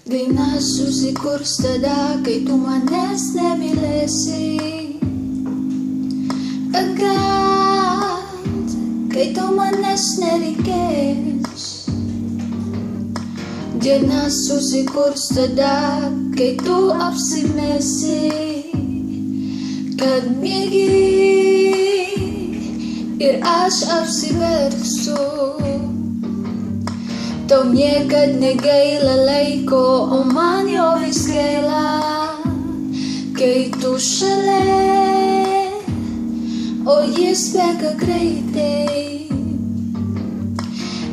Daina susikurs tada, kai tu manęs nemylėsi. Kad, kai tau manęs nereikės. Diena susikurs tada, kai tu apsimesi, kad miegi ir aš apsiverksiu. Tau niekad negaila laiko, o man jo vis gaila, kai tu šalia, o jis bėga greitai.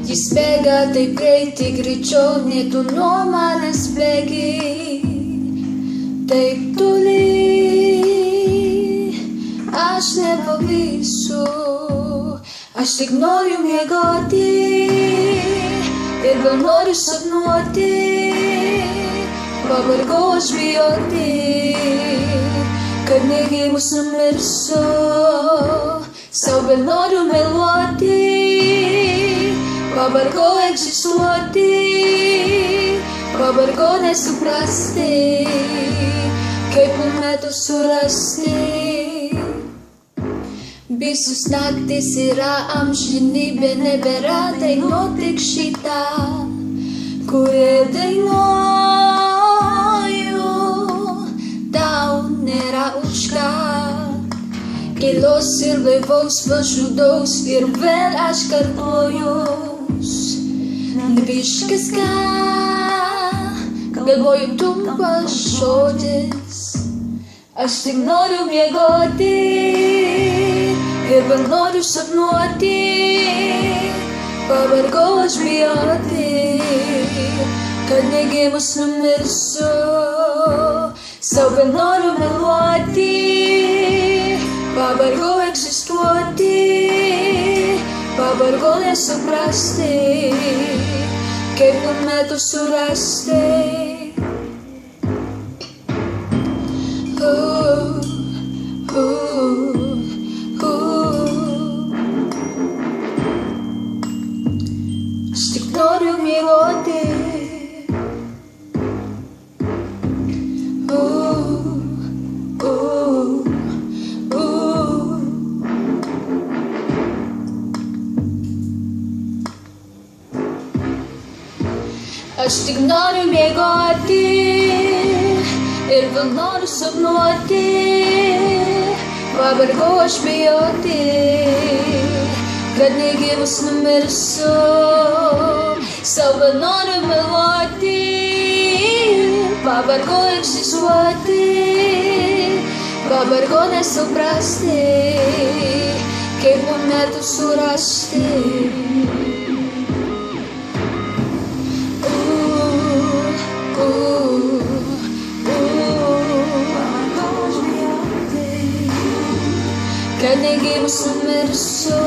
Jis bėga taip greitai, greičiau nei tu nuo manęs bėgi. Taip toli, aš nepavysiu, aš tik noriu miegoti. Ir vėl noriu sapnuoti, pavargau aš bijoti, kad negimus numirsiu, sau vėl noriu meluoti, pavargau egzistuoti, pavargau nesuprasti, kaip man metu surasti. Visus naktis yra amžinybė, nebėra dainų tik šitą, kurią dainuoju. Tau nėra už ką, kelios ir laivaus važiuodaus ir vėl aš kartojus. Nebiškas ką, galvoju trumpas žodis, aš tik noriu miegoti. Ir vėl noriu sapnuoti, pavargau aš bijoti, kad negimus numirsiu, sau vėl noriu meluoti, pavargau egzistuoti, pavargau nesuprasti, kaip man metu surasti. Aš tik noriu miegoti. Aš tik noriu miegoti ir vėl noriu sapnuoti, pavargau aš bijoti, kad negimus numirsiu, sau vėl noriu meluoti, pavargau egzistuoti, pavargau nesuprasti, kaip man metu surasti. Kad negimus numirsiu,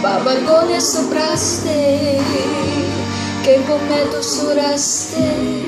pavargau nesuprasti, kaip man metu surasti.